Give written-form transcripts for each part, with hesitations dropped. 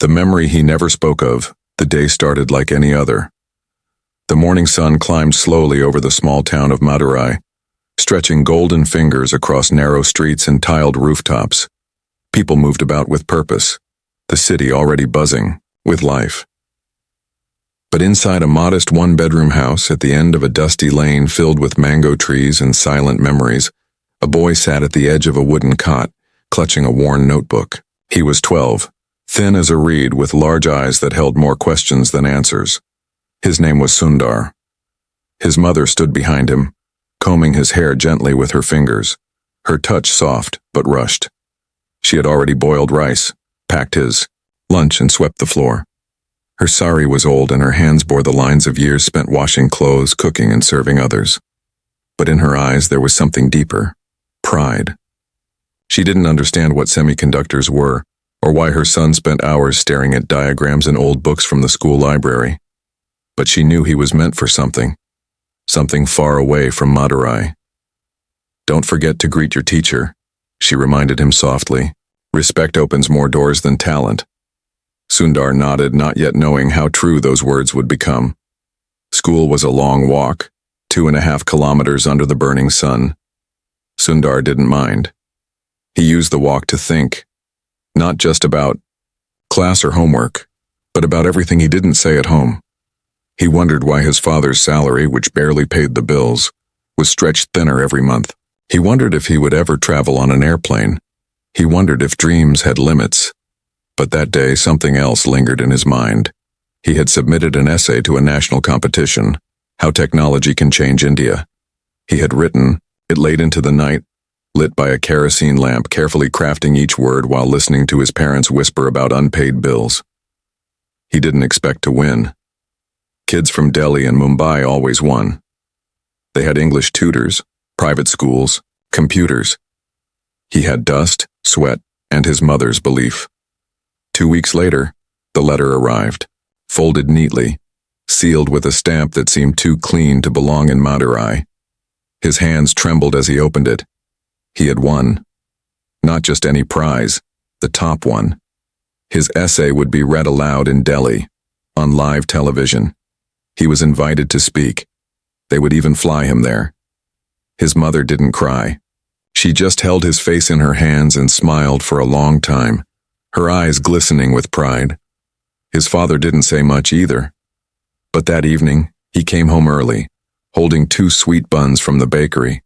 The memory he never spoke of, the day started like any other. The morning sun climbed slowly over the small town of Madurai, stretching golden fingers across narrow streets and tiled rooftops. People moved about with purpose, the city already buzzing with life. But inside a modest one-bedroom house at the end of a dusty lane filled with mango trees and silent memories, a boy sat at the edge of a wooden cot, clutching a worn notebook. He was 12, thin as a reed with large eyes that held more questions than answers. His name was Sundar. His mother stood behind him, combing his hair gently with her fingers, her touch soft but rushed. She had already boiled rice, packed his lunch, and swept the floor. Her sari was old and her hands bore the lines of years spent washing clothes, cooking, and serving others. But in her eyes there was something deeper, pride. She didn't understand what semiconductors were, or why her son spent hours staring at diagrams and old books from the school library. But she knew he was meant for something far away from Madurai. "Don't forget to greet your teacher," she reminded him softly. "Respect opens more doors than talent." Sundar nodded, not yet knowing how true those words would become. School was a long walk, 2.5 kilometers under the burning sun. Sundar didn't mind. He used the walk to think, not just about class or homework, but about everything he didn't say at home. He wondered why his father's salary, which barely paid the bills, was stretched thinner every month. He wondered if he would ever travel on an airplane. He wondered if dreams had limits. But that day, something else lingered in his mind. He had submitted an essay to a national competition, How Technology Can Change India. He had written it late into the night, lit by a kerosene lamp, carefully crafting each word while listening to his parents whisper about unpaid bills. He didn't expect to win. Kids from Delhi and Mumbai always won. They had English tutors, private schools, computers. He had dust, sweat, and his mother's belief. 2 weeks later, the letter arrived, folded neatly, sealed with a stamp that seemed too clean to belong in Madurai. His hands trembled as he opened it. He had won. Not just any prize, the top one. His essay would be read aloud in Delhi, on live television. He was invited to speak. They would even fly him there. His mother didn't cry. She just held his face in her hands and smiled for a long time, her eyes glistening with pride. His father didn't say much either. But that evening, he came home early, holding 2 sweet buns from the bakery.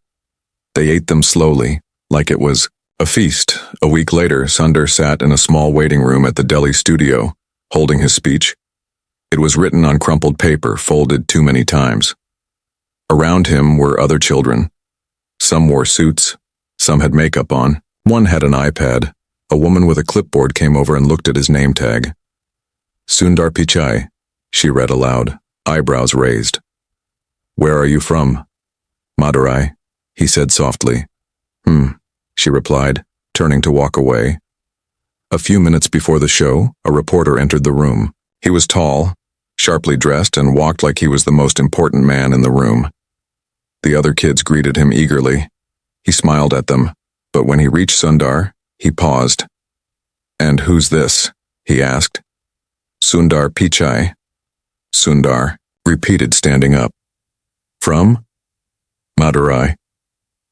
They ate them slowly, like it was a feast. A week later, Sundar sat in a small waiting room at the Delhi studio, holding his speech. It was written on crumpled paper, folded too many times. Around him were other children. Some wore suits, some had makeup on. One had an iPad. A woman with a clipboard came over and looked at his name tag. "Sundar Pichai," she read aloud, eyebrows raised. "Where are you from?" "Madurai," he said softly. She replied, turning to walk away. A few minutes before the show, a reporter entered the room. He was tall, sharply dressed, and walked like he was the most important man in the room. The other kids greeted him eagerly. He smiled at them, but when he reached Sundar, he paused. "And who's this?" he asked. "Sundar Pichai." Sundar repeated, standing up. "From?" "Madurai."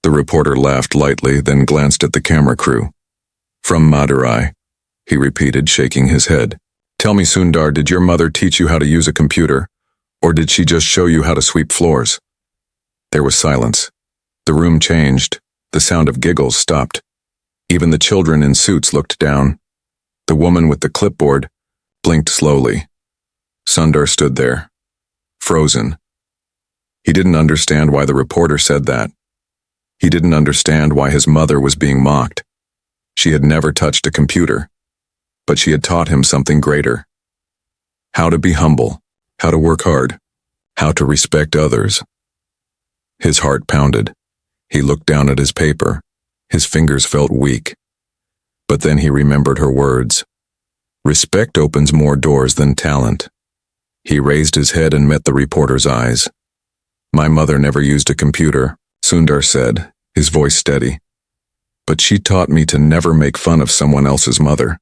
The reporter laughed lightly, then glanced at the camera crew. "From Madurai," he repeated, shaking his head. "Tell me, Sundar, did your mother teach you how to use a computer, or did she just show you how to sweep floors?" There was silence. The room changed. The sound of giggles stopped. Even the children in suits looked down. The woman with the clipboard blinked slowly. Sundar stood there, frozen. He didn't understand why the reporter said that. He didn't understand why his mother was being mocked. She had never touched a computer, but she had taught him something greater. How to be humble, how to work hard, how to respect others. His heart pounded. He looked down at his paper. His fingers felt weak. But then he remembered her words. Respect opens more doors than talent. He raised his head and met the reporter's eyes. "My mother never used a computer," Sundar said, his voice steady. "But she taught me to never make fun of someone else's mother.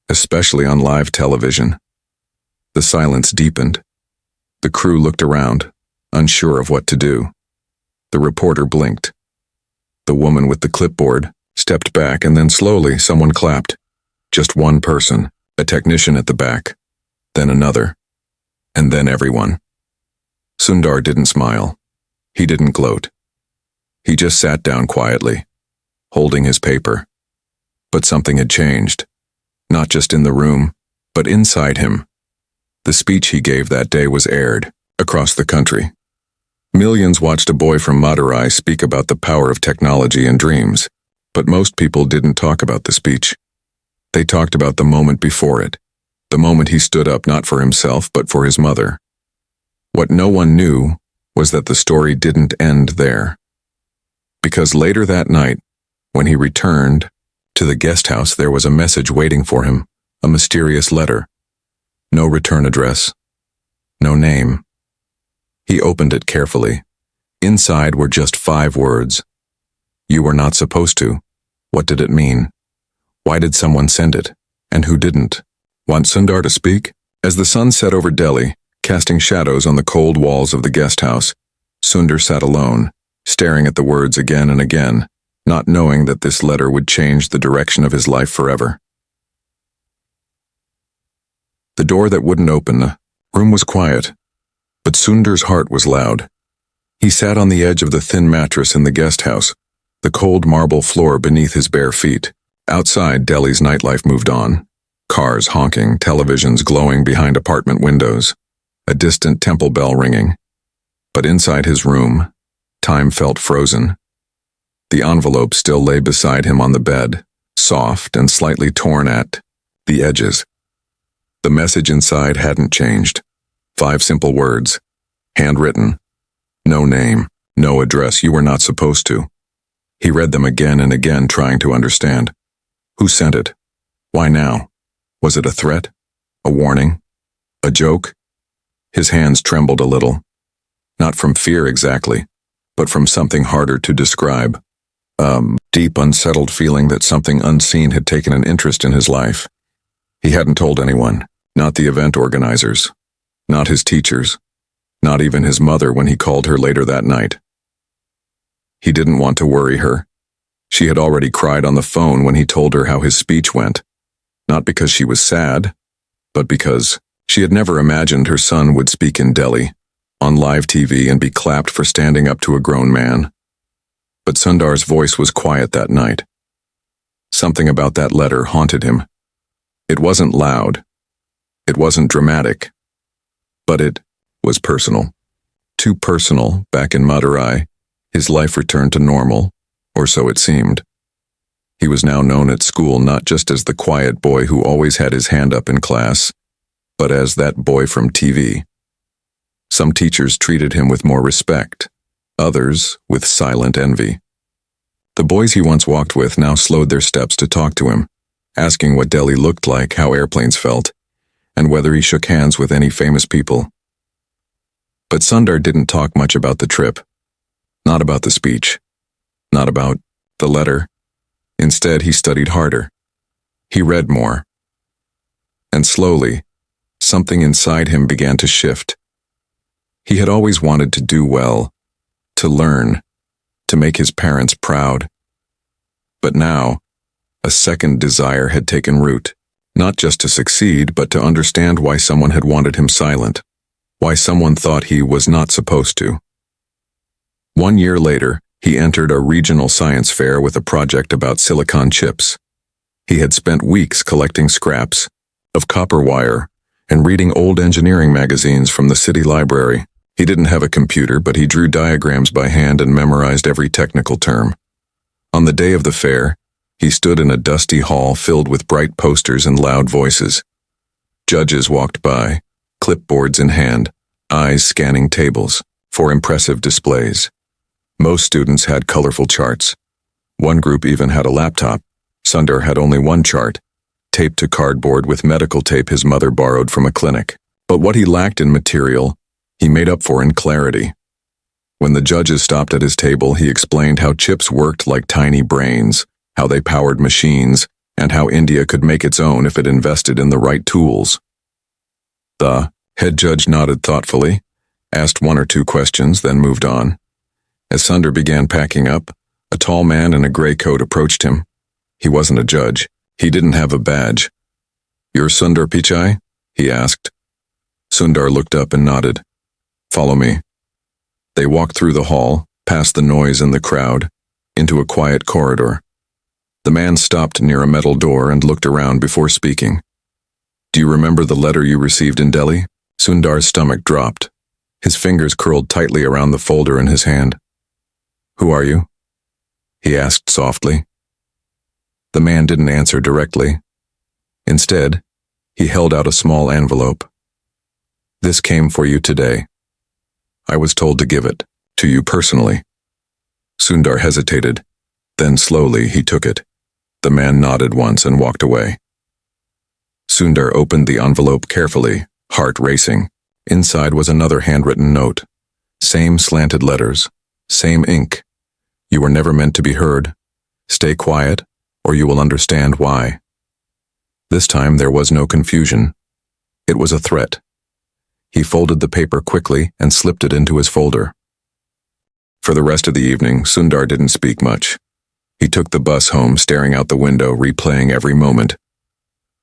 especially on live television. The silence deepened. The crew looked around, unsure of what to do. The reporter blinked. The woman with the clipboard stepped back, and then slowly someone clapped. Just one person, a technician at the back, then another, and then everyone. Sundar didn't smile. He didn't gloat. He just sat down quietly, holding his paper. But something had changed, not just in the room, but inside him. The speech he gave that day was aired across the country. Millions watched a boy from Madurai speak about the power of technology and dreams, but most people didn't talk about the speech. They talked about the moment before it, the moment he stood up not for himself but for his mother. What no one knew was that the story didn't end there. Because later that night, when he returned to the guest house, there was a message waiting for him, a mysterious letter. No return address, no name. He opened it carefully. Inside were just 5 words. You were not supposed to. What did it mean? Why did someone send it? And who didn't? Want Sundar to speak? As the sun set over Delhi, casting shadows on the cold walls of the guest house, Sundar sat alone, staring at the words again and again, not knowing that this letter would change the direction of his life forever. The door that wouldn't open, the room was quiet, but Sundar's heart was loud. He sat on the edge of the thin mattress in the guest house, the cold marble floor beneath his bare feet. Outside, Delhi's nightlife moved on. Cars honking, televisions glowing behind apartment windows, a distant temple bell ringing. But inside his room, time felt frozen. The envelope still lay beside him on the bed, soft and slightly torn at the edges. The message inside hadn't changed. 5 simple words, handwritten. No name, no address, you were not supposed to. He read them again and again, trying to understand. Who sent it? Why now? Was it a threat? A warning? A joke? His hands trembled a little. Not from fear exactly, but from something harder to describe. Deep, unsettled feeling that something unseen had taken an interest in his life. He hadn't told anyone, not the event organizers, not his teachers, not even his mother when he called her later that night. He didn't want to worry her. She had already cried on the phone when he told her how his speech went, not because she was sad, but because she had never imagined her son would speak in Delhi, on live TV, and be clapped for standing up to a grown man. But Sundar's voice was quiet that night. Something about that letter haunted him. It wasn't loud. It wasn't dramatic. But it was personal. Too personal. Back in Madurai, his life returned to normal, or so it seemed. He was now known at school not just as the quiet boy who always had his hand up in class, but as that boy from TV. Some teachers treated him with more respect, others with silent envy. The boys he once walked with now slowed their steps to talk to him, asking what Delhi looked like, how airplanes felt, and whether he shook hands with any famous people. But Sundar didn't talk much about the trip, not about the speech, not about the letter. Instead, he studied harder. He read more. And slowly, something inside him began to shift. He had always wanted to do well, to learn, to make his parents proud. But now, a second desire had taken root, not just to succeed, but to understand why someone had wanted him silent, why someone thought he was not supposed to. 1 year later, he entered a regional science fair with a project about silicon chips. He had spent weeks collecting scraps of copper wire and reading old engineering magazines from the city library. He didn't have a computer, but he drew diagrams by hand and memorized every technical term. On the day of the fair, he stood in a dusty hall filled with bright posters and loud voices. Judges walked by, clipboards in hand, eyes scanning tables for impressive displays. Most students had colorful charts. One group even had a laptop. Sundar had only one chart, taped to cardboard with medical tape his mother borrowed from a clinic. But what he lacked in material, he made up for in clarity. When the judges stopped at his table, he explained how chips worked like tiny brains, how they powered machines, and how India could make its own if it invested in the right tools. The head judge nodded thoughtfully, asked one or two questions, then moved on. As Sundar began packing up, a tall man in a gray coat approached him. He wasn't a judge. He didn't have a badge. "You're Sundar Pichai?" he asked. Sundar looked up and nodded. "Follow me." They walked through the hall, past the noise and the crowd, into a quiet corridor. The man stopped near a metal door and looked around before speaking. "Do you remember the letter you received in Delhi?" Sundar's stomach dropped. His fingers curled tightly around the folder in his hand. "Who are you?" he asked softly. The man didn't answer directly. Instead, he held out a small envelope. "This came for you today. I was told to give it to you personally." Sundar hesitated. Then slowly he took it. The man nodded once and walked away. Sundar opened the envelope carefully, heart racing. Inside was another handwritten note. Same slanted letters, same ink. "You were never meant to be heard. Stay quiet, or you will understand why." This time there was no confusion. It was a threat. He folded the paper quickly and slipped it into his folder. For the rest of the evening, Sundar didn't speak much. He took the bus home, staring out the window, replaying every moment.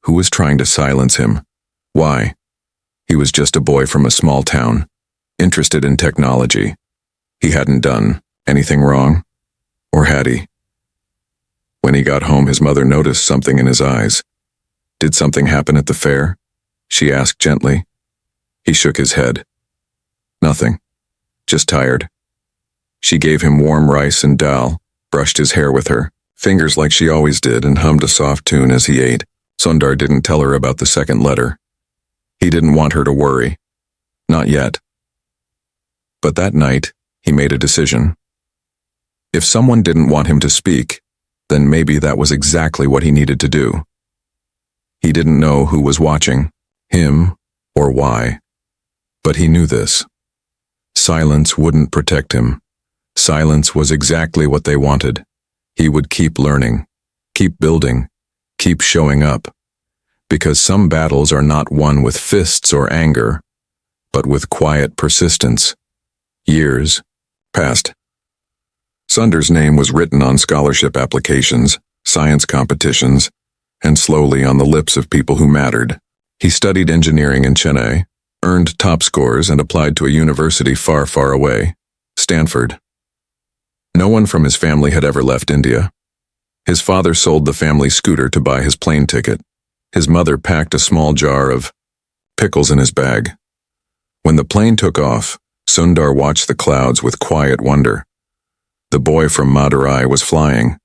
Who was trying to silence him? Why? He was just a boy from a small town, interested in technology. He hadn't done anything wrong. Or had he? When he got home, his mother noticed something in his eyes. "Did something happen at the fair?" she asked gently. He shook his head. "Nothing. Just tired." She gave him warm rice and dal, brushed his hair with her fingers like she always did, and hummed a soft tune as he ate. Sundar didn't tell her about the second letter. He didn't want her to worry. Not yet. But that night, he made a decision. If someone didn't want him to speak, then maybe that was exactly what he needed to do. He didn't know who was watching, him or why. But he knew this. Silence wouldn't protect him. Silence was exactly what they wanted. He would keep learning, keep building, keep showing up. Because some battles are not won with fists or anger, but with quiet persistence. Years passed. Sundar's name was written on scholarship applications, science competitions, and slowly on the lips of people who mattered. He studied engineering in Chennai, earned top scores, and applied to a university far, far away, Stanford. No one from his family had ever left India. His father sold the family scooter to buy his plane ticket. His mother packed a small jar of pickles in his bag. When the plane took off, Sundar watched the clouds with quiet wonder. The boy from Madurai was flying,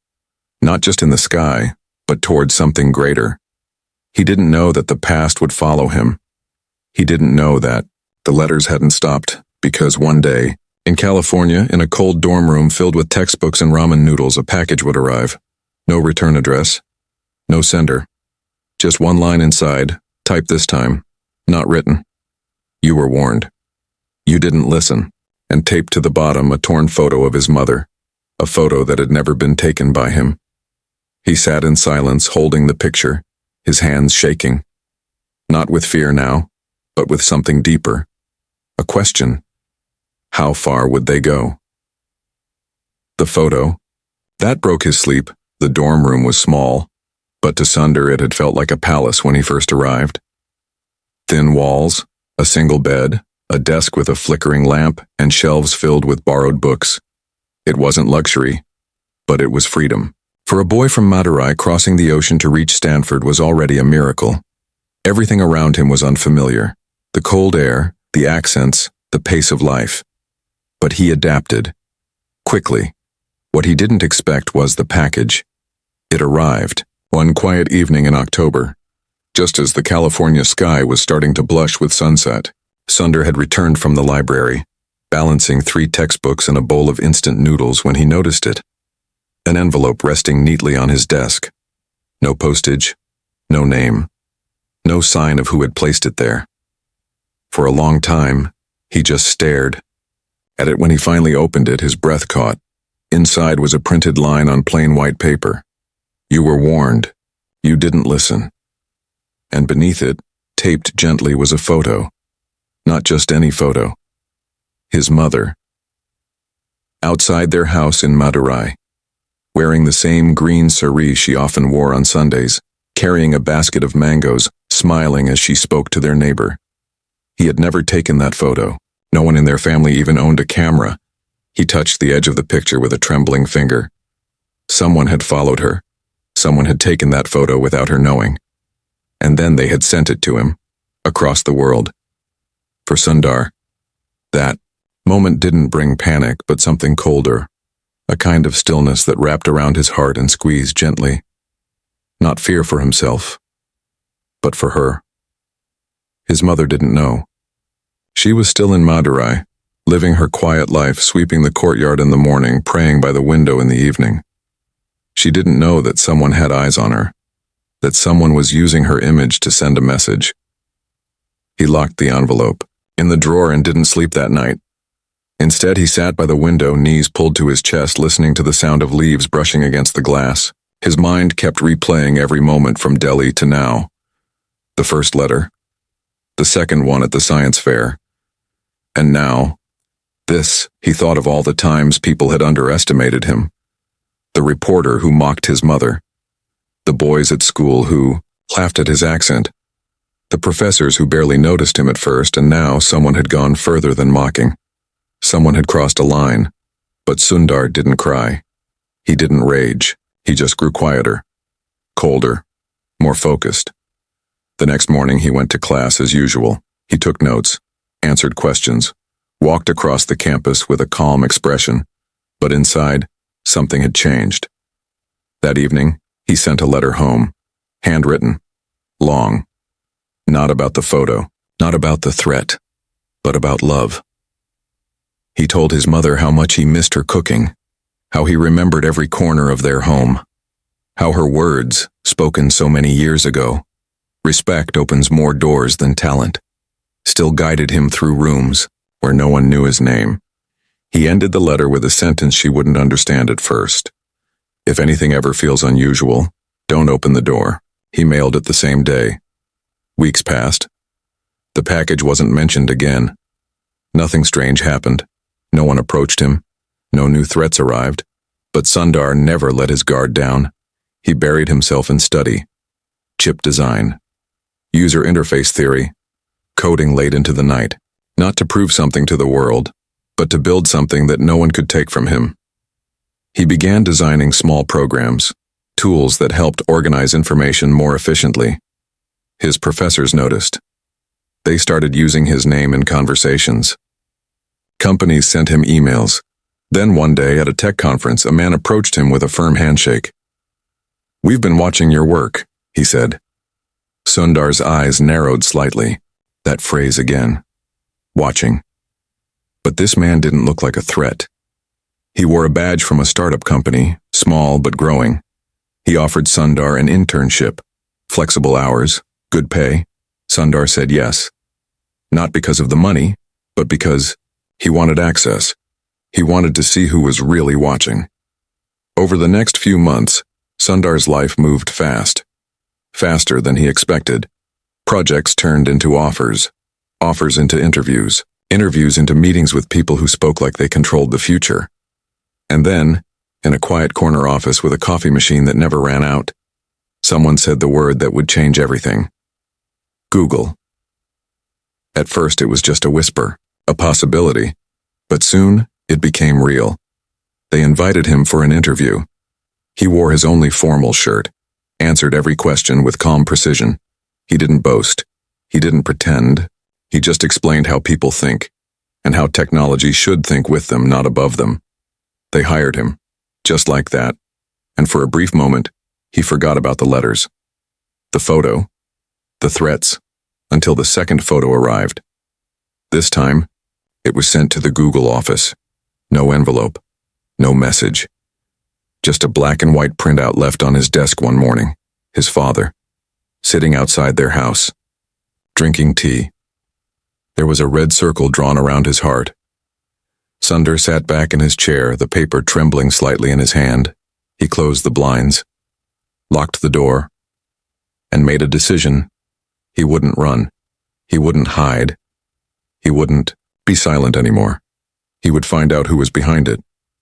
not just in the sky, but towards something greater. He didn't know that the past would follow him. He didn't know that the letters hadn't stopped, because one day, in California, in a cold dorm room filled with textbooks and ramen noodles, a package would arrive. No return address, no sender. Just one line inside, typed this time, not written. "You were warned." You didn't listen, and taped to the bottom a torn photo of his mother, a photo that had never been taken by him. He sat in silence, holding the picture, his hands shaking. Not with fear now, but with something deeper. A question. How far would they go? The photo. That broke his sleep. The dorm room was small, but to Sundar it had felt like a palace when he first arrived. Thin walls, a single bed, a desk with a flickering lamp, and shelves filled with borrowed books. It wasn't luxury, but it was freedom. For a boy from Madurai, crossing the ocean to reach Stanford was already a miracle. Everything around him was unfamiliar. The cold air, the accents, the pace of life. But he adapted. Quickly. What he didn't expect was the package. It arrived, one quiet evening in October. Just as the California sky was starting to blush with sunset, Sundar had returned from the library, balancing 3 textbooks and a bowl of instant noodles when he noticed it. An envelope resting neatly on his desk. No postage, no name, no sign of who had placed it there. For a long time, he just stared at it. When he finally opened it, his breath caught. Inside was a printed line on plain white paper. "You were warned. "You didn't listen." And beneath it, taped gently, was a photo. Not just any photo. His mother. Outside their house in Madurai, wearing the same green saree she often wore on Sundays, carrying a basket of mangoes, smiling as she spoke to their neighbor. He had never taken that photo. No one in their family even owned a camera. He touched the edge of the picture with a trembling finger. Someone had followed her. Someone had taken that photo without her knowing. And then they had sent it to him, across the world. For Sundar, that moment didn't bring panic, but something colder, a kind of stillness that wrapped around his heart and squeezed gently. Not fear for himself, but for her. His mother didn't know. She was still in Madurai, living her quiet life, sweeping the courtyard in the morning, praying by the window in the evening. She didn't know that someone had eyes on her, that someone was using her image to send a message. He locked the envelope in the drawer and didn't sleep that night. Instead, he sat by the window, knees pulled to his chest, listening to the sound of leaves brushing against the glass. His mind kept replaying every moment from Delhi to now. The first letter, the second one at the science fair, and now, this. He thought of all the times people had underestimated him. The reporter who mocked his mother, the boys at school who laughed at his accent, the professors who barely noticed him at first, and now someone had gone further than mocking. Someone had crossed a line, but Sundar didn't cry. He didn't rage. He just grew quieter, colder, more focused. The next morning he went to class as usual. He took notes, answered questions, walked across the campus with a calm expression, but inside, something had changed. That evening, he sent a letter home, handwritten, long, not about the photo, not about the threat, but about love. He told his mother how much he missed her cooking, how he remembered every corner of their home, how her words, spoken so many years ago, respect opens more doors than talent, still guided him through rooms where no one knew his name. He ended the letter with a sentence she wouldn't understand at first. "If anything ever feels unusual, don't open the door." He mailed it the same day. Weeks passed. The package wasn't mentioned again. Nothing strange happened. No one approached him. No new threats arrived. But Sundar never let his guard down. He buried himself in study. Chip design. User interface theory. Coding late into the night. Not to prove something to the world, but to build something that no one could take from him. He began designing small programs, tools that helped organize information more efficiently. His professors noticed. They started using his name in conversations. Companies sent him emails. Then one day at a tech conference, a man approached him with a firm handshake. "We've been watching your work," he said. Sundar's eyes narrowed slightly. That phrase again. Watching. But this man didn't look like a threat. He wore a badge from a startup company, small but growing. He offered Sundar an internship, flexible hours, good pay. Sundar said yes. Not because of the money, but because he wanted access. He wanted to see who was really watching. Over the next few months, Sundar's life moved fast. Faster than he expected. Projects turned into offers. Offers into interviews. Interviews into meetings with people who spoke like they controlled the future. And then, in a quiet corner office with a coffee machine that never ran out, someone said the word that would change everything. Google. At first it was just a whisper, a possibility, but soon it became real. They invited him for an interview. He wore his only formal shirt, answered every question with calm precision. He didn't boast. He didn't pretend. He just explained how people think, and how technology should think with them, not above them. They hired him, just like that, and for a brief moment, he forgot about the letters, the photo, the threats, until the second photo arrived. This time, it was sent to the Google office. No envelope, no message. Just a black and white printout left on his desk one morning. His father, sitting outside their house, drinking tea. There was a red circle drawn around his heart. Sundar sat back in his chair, the paper trembling slightly in his hand. He closed the blinds, locked the door, and made a decision. He wouldn't run. He wouldn't hide. He wouldn't be silent anymore. He would find out who was behind it,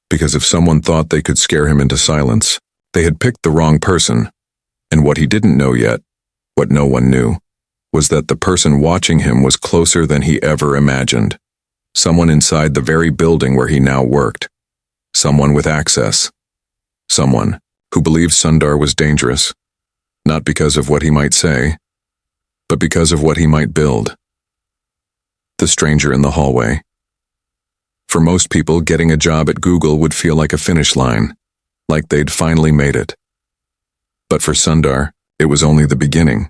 because if someone thought they could scare him into silence, they had picked the wrong person. And what he didn't know yet, what no one knew, was that the person watching him was closer than he ever imagined. Someone inside the very building where he now worked. Someone with access. Someone who believed Sundar was dangerous, not because of what he might say, but because of what he might build. The stranger in the hallway. For most people, getting a job at Google would feel like a finish line, like they'd finally made it. But for Sundar, it was only the beginning.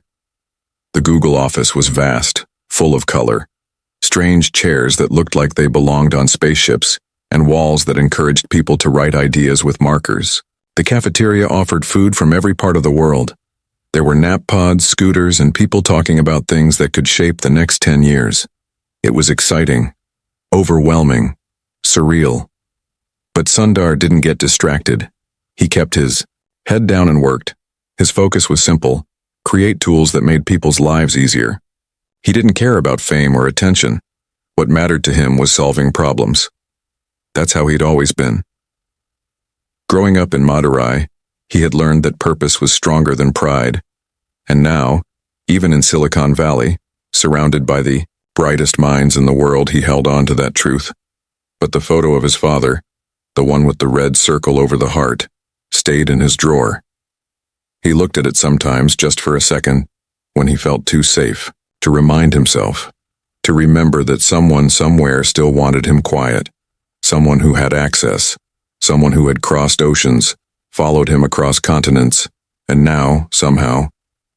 The Google office was vast, full of color, strange chairs that looked like they belonged on spaceships, and walls that encouraged people to write ideas with markers. The cafeteria offered food from every part of the world. There were nap pods, scooters, and people talking about things that could shape the next 10 years. It was exciting, overwhelming, surreal. But Sundar didn't get distracted. He kept his head down and worked. His focus was simple: create tools that made people's lives easier. He didn't care about fame or attention. What mattered to him was solving problems. That's how he'd always been. Growing up in Madurai, he had learned that purpose was stronger than pride. And now, even in Silicon Valley, surrounded by the brightest minds in the world, he held on to that truth. But the photo of his father, the one with the red circle over the heart, stayed in his drawer. He looked at it sometimes just for a second, when he felt too safe, to remind himself, to remember that someone somewhere still wanted him quiet. Someone who had access, someone who had crossed oceans, followed him across continents, and now, somehow,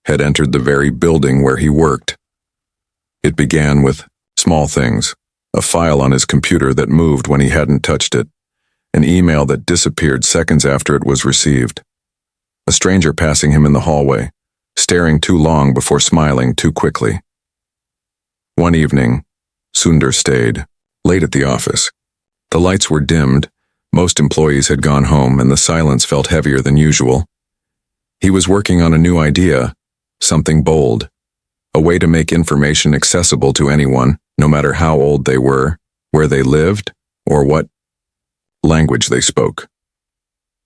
had entered the very building where he worked. It began with small things: a file on his computer that moved when he hadn't touched it, an email that disappeared seconds after it was received, a stranger passing him in the hallway, staring too long before smiling too quickly. One evening, Sundar stayed, late at the office. The lights were dimmed, most employees had gone home, and the silence felt heavier than usual. He was working on a new idea, something bold, a way to make information accessible to anyone, no matter how old they were, where they lived, or what language they spoke.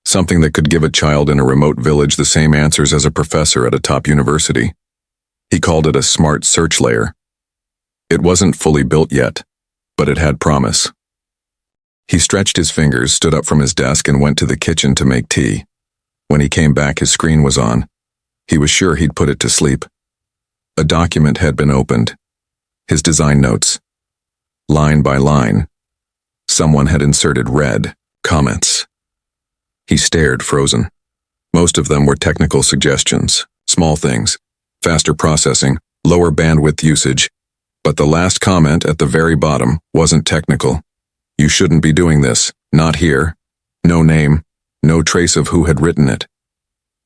Something that could give a child in a remote village the same answers as a professor at a top university. He called it a smart search layer. It wasn't fully built yet, but it had promise. He stretched his fingers, stood up from his desk, and went to the kitchen to make tea. When he came back, his screen was on. He was sure he'd put it to sleep. A document had been opened. His design notes. Line by line. Someone had inserted red comments. He stared, frozen. Most of them were technical suggestions, small things, faster processing, lower bandwidth usage. But the last comment at the very bottom wasn't technical. You shouldn't be doing this, not here. No name, no trace of who had written it.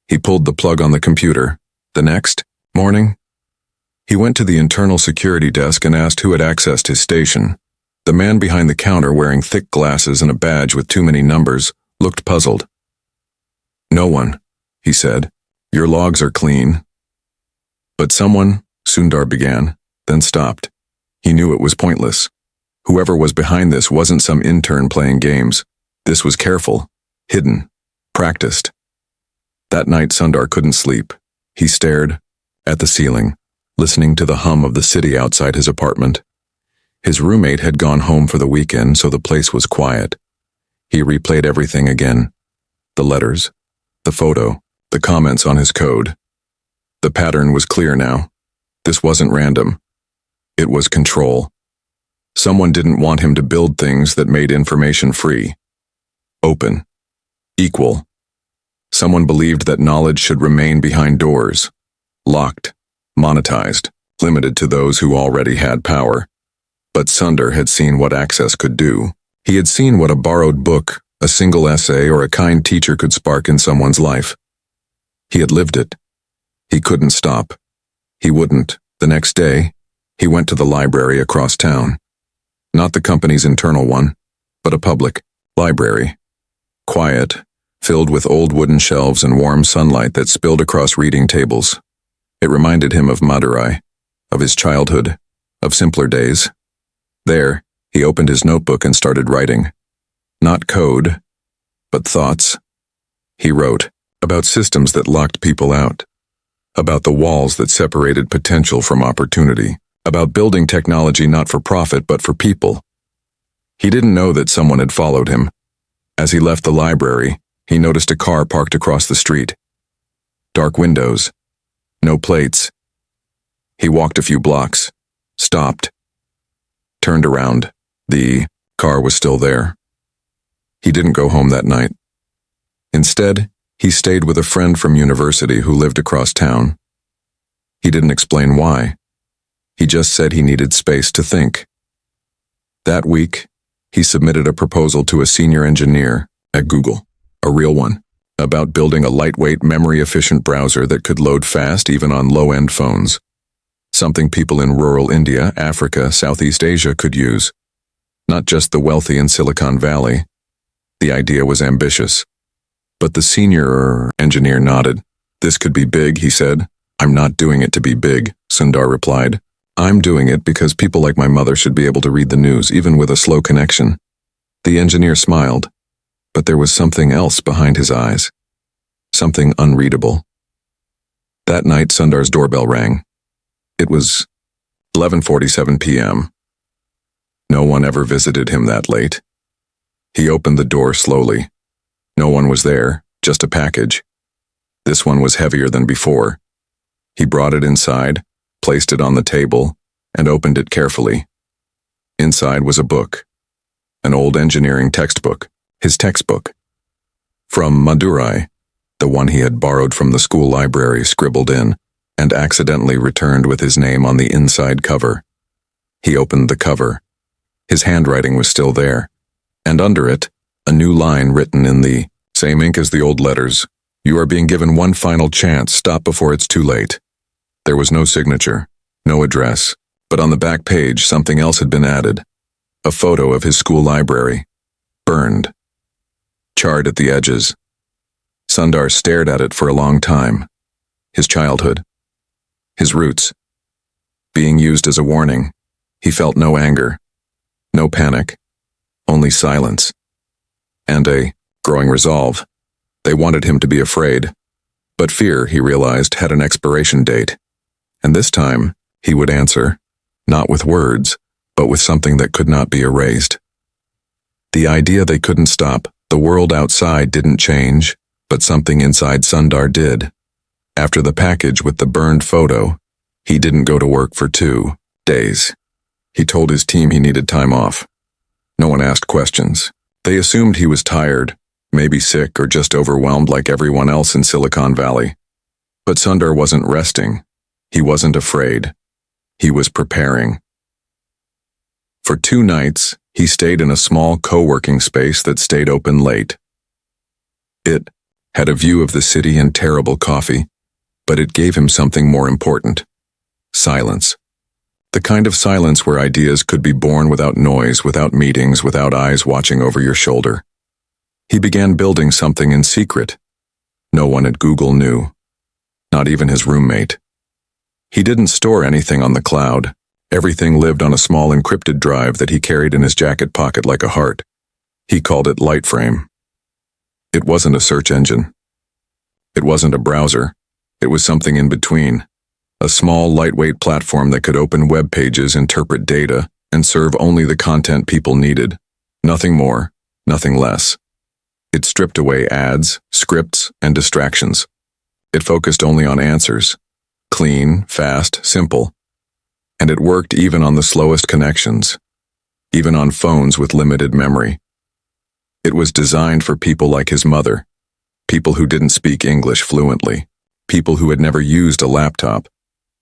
He pulled the plug on the computer. The next morning, he went to the internal security desk and asked who had accessed his station. The man behind the counter, wearing thick glasses and a badge with too many numbers, looked puzzled. No one, he said. Your logs are clean. But someone, Sundar began, then stopped. He knew it was pointless. Whoever was behind this wasn't some intern playing games. This was careful, hidden, practiced. That night, Sundar couldn't sleep. He stared at the ceiling, listening to the hum of the city outside his apartment. His roommate had gone home for the weekend, so the place was quiet. He replayed everything again. The letters, the photo, the comments on his code. The pattern was clear now. This wasn't random. It was control. Someone didn't want him to build things that made information free, open, equal. Someone believed that knowledge should remain behind doors, locked, monetized, limited to those who already had power. But Sundar had seen what access could do. He had seen what a borrowed book, a single essay, or a kind teacher could spark in someone's life. He had lived it. He couldn't stop. He wouldn't. The next day, he went to the library across town. Not the company's internal one, but a public library. Quiet, filled with old wooden shelves and warm sunlight that spilled across reading tables. It reminded him of Madurai, of his childhood, of simpler days. There, he opened his notebook and started writing. Not code, but thoughts. He wrote about systems that locked people out, about the walls that separated potential from opportunity, about building technology not for profit but for people. He didn't know that someone had followed him. As he left the library, he noticed a car parked across the street. Dark windows. No plates. He walked a few blocks, stopped, turned around. The car was still there. He didn't go home that night. Instead, he stayed with a friend from university who lived across town. He didn't explain why. He just said he needed space to think. That week, he submitted a proposal to a senior engineer at Google, a real one, about building a lightweight, memory-efficient browser that could load fast even on low-end phones. Something people in rural India, Africa, Southeast Asia could use. Not just the wealthy in Silicon Valley. The idea was ambitious. But the senior engineer nodded. "This could be big," he said. "I'm not doing it to be big," Sundar replied. "I'm doing it because people like my mother should be able to read the news, even with a slow connection." The engineer smiled, but there was something else behind his eyes. Something unreadable. That night, Sundar's doorbell rang. It was 11:47 p.m. No one ever visited him that late. He opened the door slowly. No one was there, just a package. This one was heavier than before. He brought it inside, placed it on the table, and opened it carefully. Inside was a book. An old engineering textbook, his textbook. From Madurai, the one he had borrowed from the school library, scribbled in, and accidentally returned with his name on the inside cover. He opened the cover. His handwriting was still there, and under it, a new line written in the same ink as the old letters. "You are being given one final chance. Stop before it's too late." There was no signature, no address, but on the back page something else had been added. A photo of his school library, burned, charred at the edges. Sundar stared at it for a long time. His childhood, his roots, being used as a warning. He felt no anger, no panic, only silence, and a growing resolve. They wanted him to be afraid, but fear, he realized, had an expiration date. And this time, he would answer, not with words, but with something that could not be erased. The idea they couldn't stop, the world outside didn't change, but something inside Sundar did. After the package with the burned photo, he didn't go to work for 2 days. He told his team he needed time off. No one asked questions. They assumed he was tired, maybe sick or just overwhelmed like everyone else in Silicon Valley. But Sundar wasn't resting. He wasn't afraid. He was preparing. For 2 nights, he stayed in a small co-working space that stayed open late. It had a view of the city and terrible coffee, but it gave him something more important: silence. The kind of silence where ideas could be born without noise, without meetings, without eyes watching over your shoulder. He began building something in secret. No one at Google knew, not even his roommate. He didn't store anything on the cloud. Everything lived on a small encrypted drive that he carried in his jacket pocket like a heart. He called it Lightframe. It wasn't a search engine. It wasn't a browser. It was something in between. A small, lightweight platform that could open web pages, interpret data, and serve only the content people needed. Nothing more, nothing less. It stripped away ads, scripts, and distractions. It focused only on answers. Clean, fast, simple. And it worked even on the slowest connections, even on phones with limited memory. It was designed for people like his mother, people who didn't speak English fluently, people who had never used a laptop,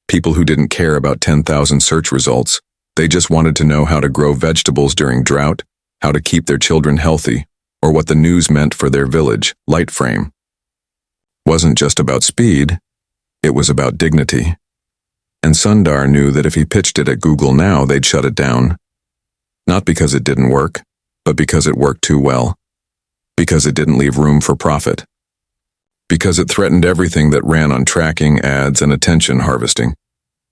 people who didn't care about 10,000 search results. They just wanted to know how to grow vegetables during drought, how to keep their children healthy, or what the news meant for their village. Lightframe wasn't just about speed, it was about dignity. And Sundar knew that if he pitched it at Google now, they'd shut it down. Not because it didn't work, but because it worked too well. Because it didn't leave room for profit. because it threatened everything that ran on tracking, ads, and attention harvesting.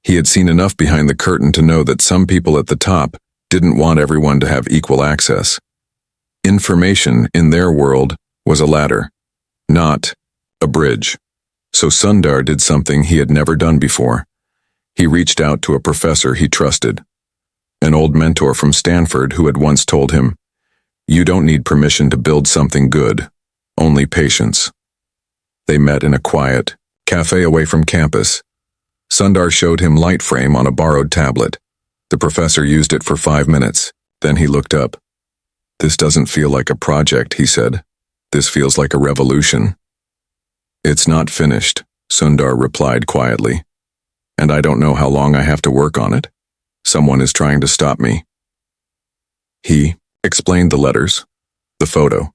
He had seen enough behind the curtain to know that some people at the top didn't want everyone to have equal access. Information, in their world, was a ladder, not a bridge. So Sundar did something he had never done before. He reached out to a professor he trusted, an old mentor from Stanford who had once told him, "You don't need permission to build something good, only patience." They met in a quiet cafe away from campus. Sundar showed him Lightframe on a borrowed tablet. The professor used it for 5 minutes. Then he looked up. "This doesn't feel like a project," he said. "This feels like a revolution." "It's not finished," Sundar replied quietly. "And I don't know how long I have to work on it. Someone is trying to stop me." He explained the letters, the photo,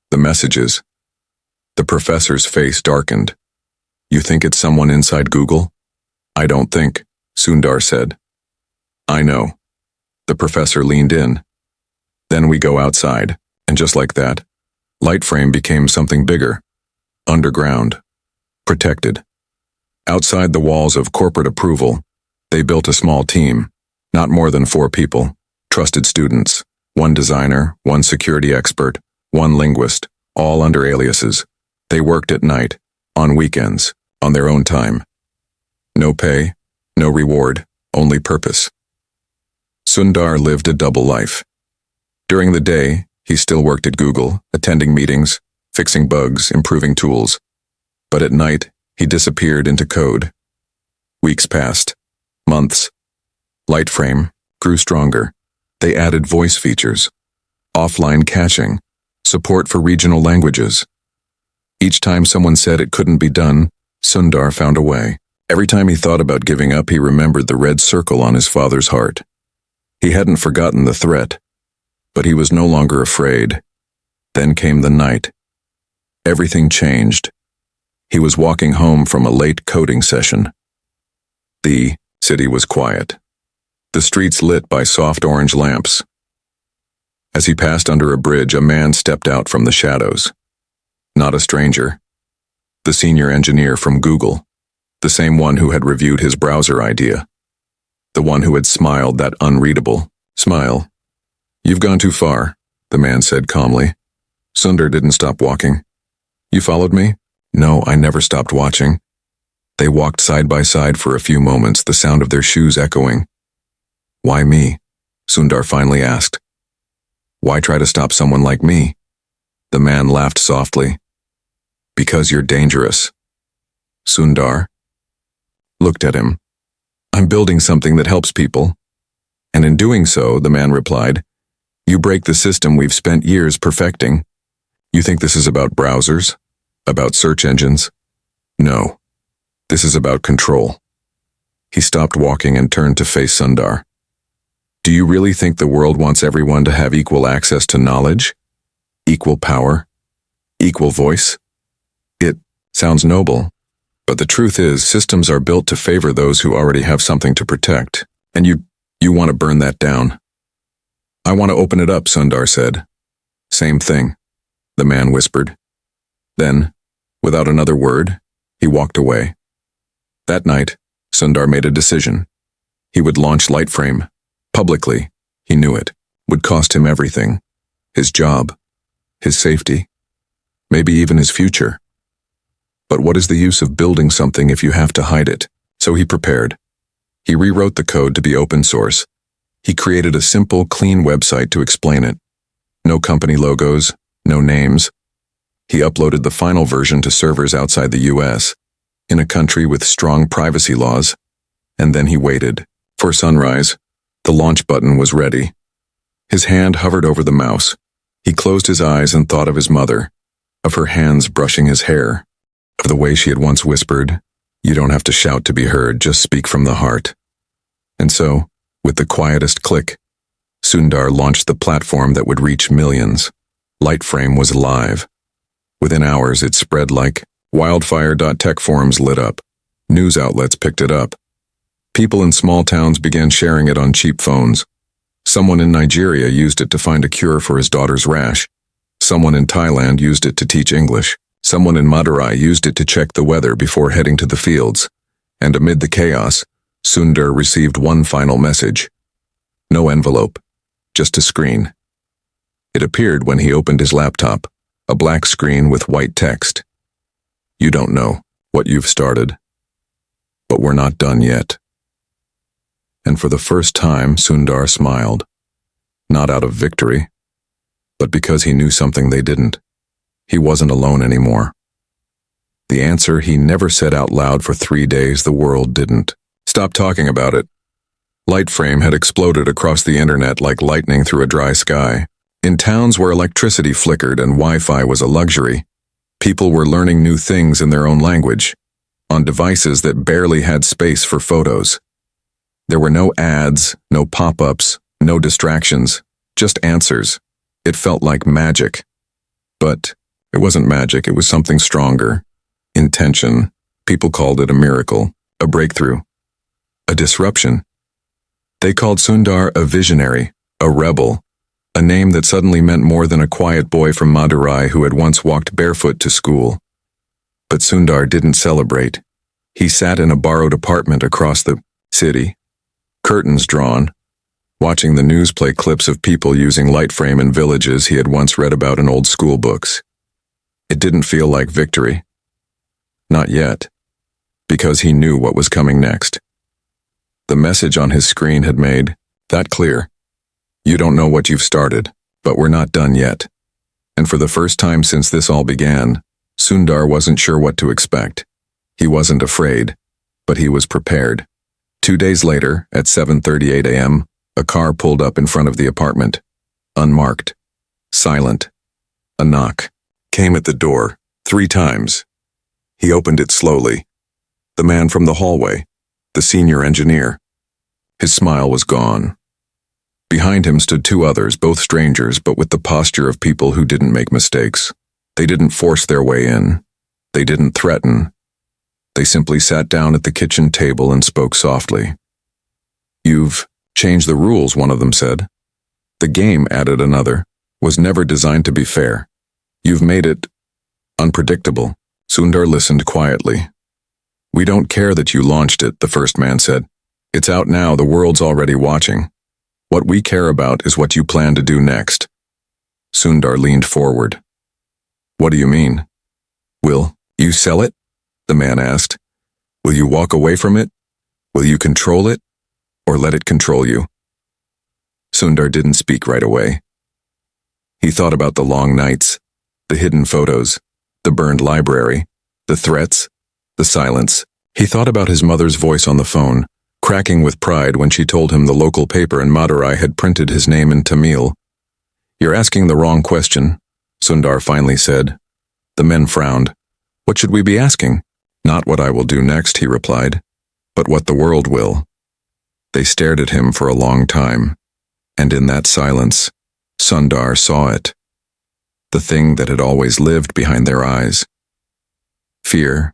the messages. The professor's face darkened. "You think it's someone inside Google?" "I don't think," Sundar said. "I know." The professor leaned in. "Then we go outside, and just like that, Lightframe became something bigger. Underground. Protected. Outside the walls of corporate approval, they built a small team, not more than 4 people, trusted students, 1 designer, 1 security expert, 1 linguist, all under aliases. They worked at night, on weekends, on their own time. No pay, no reward, only purpose. Sundar lived a double life. During the day, he still worked at Google, attending meetings, fixing bugs, improving tools. But at night, he disappeared into code. Weeks passed. Months. Lightframe grew stronger. They added voice features, offline caching, support for regional languages. Each time someone said it couldn't be done, Sundar found a way. Every time he thought about giving up, he remembered the red circle on his father's heart. He hadn't forgotten the threat, but he was no longer afraid. Then came the night. Everything changed. He was walking home from a late coding session. The city was quiet, the streets lit by soft orange lamps. As he passed under a bridge, a man stepped out from the shadows. Not a stranger. The senior engineer from Google, the same one who had reviewed his browser idea. The one who had smiled that unreadable smile. "You've gone too far," the man said calmly. Sundar didn't stop walking. "You followed me?" "No, I never stopped watching." They walked side by side for a few moments, the sound of their shoes echoing. "Why me?" Sundar finally asked. "Why try to stop someone like me?" The man laughed softly. "Because you're dangerous." Sundar looked at him. "I'm building something that helps people." "And in doing so," the man replied, "you break the system we've spent years perfecting." "You think this is about browsers? About search engines?" "No. This is about control." He stopped walking and turned to face Sundar. "Do you really think the world wants everyone to have equal access to knowledge? Equal power? Equal voice? It sounds noble, but the truth is systems are built to favor those who already have something to protect, and you want to burn that down." "I want to open it up," Sundar said. "Same thing," the man whispered. Then, without another word, he walked away. That night, Sundar made a decision. He would launch Lightframe. Publicly, he knew it, would cost him everything. His job, his safety, maybe even his future. But what is the use of building something if you have to hide it? So he prepared. He rewrote the code to be open source. He created a simple, clean website to explain it. No company logos, no names. He uploaded the final version to servers outside the US, in a country with strong privacy laws, and then he waited. For sunrise, the launch button was ready. His hand hovered over the mouse. He closed his eyes and thought of his mother, of her hands brushing his hair, of the way she had once whispered, "You don't have to shout to be heard, just speak from the heart." And so, with the quietest click, Sundar launched the platform that would reach millions. Lightframe was live. Within hours, it spread like wildfire. Tech forums lit up. News outlets picked it up. People in small towns began sharing it on cheap phones. Someone in Nigeria used it to find a cure for his daughter's rash. Someone in Thailand used it to teach English. Someone in Madurai used it to check the weather before heading to the fields, and amid the chaos, Sundar received one final message. No envelope, just a screen. It appeared when he opened his laptop, a black screen with white text. You don't know what you've started, but we're not done yet. And for the first time, Sundar smiled, not out of victory, but because he knew something they didn't. He wasn't alone anymore. The answer he never said out loud for 3 days, the world didn't. Stop talking about it. Lightframe had exploded across the internet like lightning through a dry sky. In towns where electricity flickered and Wi-Fi was a luxury, people were learning new things in their own language, on devices that barely had space for photos. There were no ads, no pop-ups, no distractions, just answers. It felt like magic. But it wasn't magic, it was something stronger. Intention. People called it a miracle, a breakthrough, a disruption. They called Sundar a visionary, a rebel, a name that suddenly meant more than a quiet boy from Madurai who had once walked barefoot to school. But Sundar didn't celebrate. He sat in a borrowed apartment across the city, curtains drawn, watching the news play clips of people using Lightframe in villages he had once read about in old school books. It didn't feel like victory. Not yet, because he knew what was coming next. The message on his screen had made that clear. You don't know what you've started, but we're not done yet. And for the first time since this all began, Sundar wasn't sure what to expect. He wasn't afraid, but he was prepared. 2 days later, at 7:38 a.m., a car pulled up in front of the apartment. Unmarked. Silent. A knock came at the door 3 times. He opened it slowly. The man from the hallway, the senior engineer. His smile was gone. Behind him stood 2 others, both strangers, but with the posture of people who didn't make mistakes. They didn't force their way in. They didn't threaten. They simply sat down at the kitchen table and spoke softly. You've changed the rules, one of them said. The game, added another, was never designed to be fair. You've made it unpredictable. Sundar listened quietly. We don't care that you launched it, the first man said. It's out now, the world's already watching. What we care about is what you plan to do next. Sundar leaned forward. What do you mean? Will you sell it? The man asked. Will you walk away from it? Will you control it? Or let it control you? Sundar didn't speak right away. He thought about the long nights, the hidden photos, the burned library, the threats, the silence. He thought about his mother's voice on the phone, cracking with pride when she told him the local paper in Madurai had printed his name in Tamil. You're asking the wrong question, Sundar finally said. The men frowned. What should we be asking? Not what I will do next, he replied, but what the world will. They stared at him for a long time, and in that silence, Sundar saw it. The thing that had always lived behind their eyes. Fear,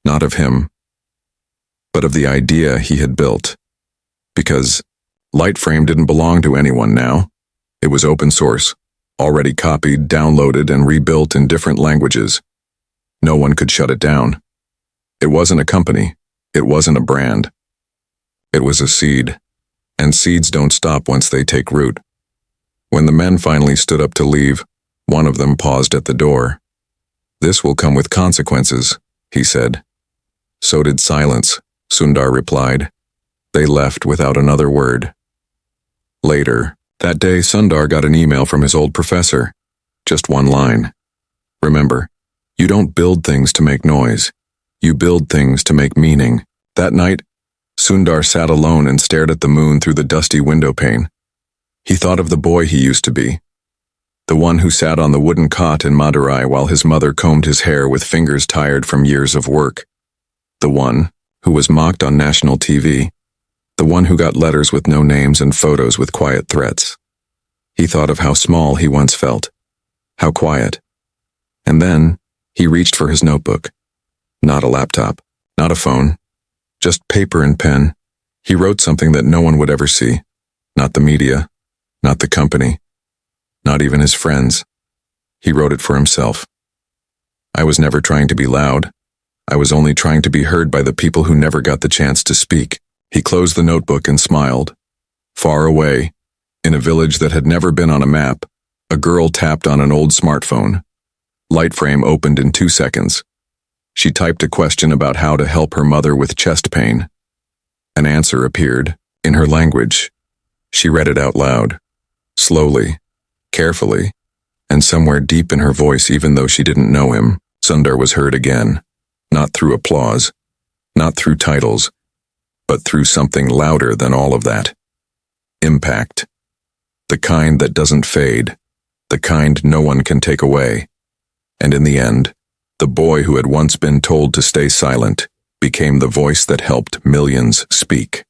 not of him, but of the idea he had built. Because Lightframe didn't belong to anyone now. It was open source, already copied, downloaded, and rebuilt in different languages. No one could shut it down. It wasn't a company. It wasn't a brand. It was a seed, and seeds don't stop once they take root. When the men finally stood up to leave, one of them paused at the door. This will come with consequences, he said. So did silence, Sundar replied. They left without another word. Later, that day, Sundar got an email from his old professor. Just one line. Remember, you don't build things to make noise. You build things to make meaning. That night, Sundar sat alone and stared at the moon through the dusty window pane. He thought of the boy he used to be. The one who sat on the wooden cot in Madurai while his mother combed his hair with fingers tired from years of work. The one who was mocked on national TV. The one who got letters with no names and photos with quiet threats. He thought of how small he once felt. How quiet. And then, he reached for his notebook. Not a laptop, not a phone, just paper and pen. He wrote something that no one would ever see. Not the media, not the company, not even his friends. He wrote it for himself. I was never trying to be loud. I was only trying to be heard by the people who never got the chance to speak. He closed the notebook and smiled. Far away, in a village that had never been on a map, a girl tapped on an old smartphone. Lightframe opened in 2 seconds. She typed a question about how to help her mother with chest pain. An answer appeared, in her language. She read it out loud, slowly, carefully, and somewhere deep in her voice, even though she didn't know him, Sundar was heard again, not through applause, not through titles, but through something louder than all of that. Impact. The kind that doesn't fade, the kind no one can take away. And in the end, the boy who had once been told to stay silent became the voice that helped millions speak.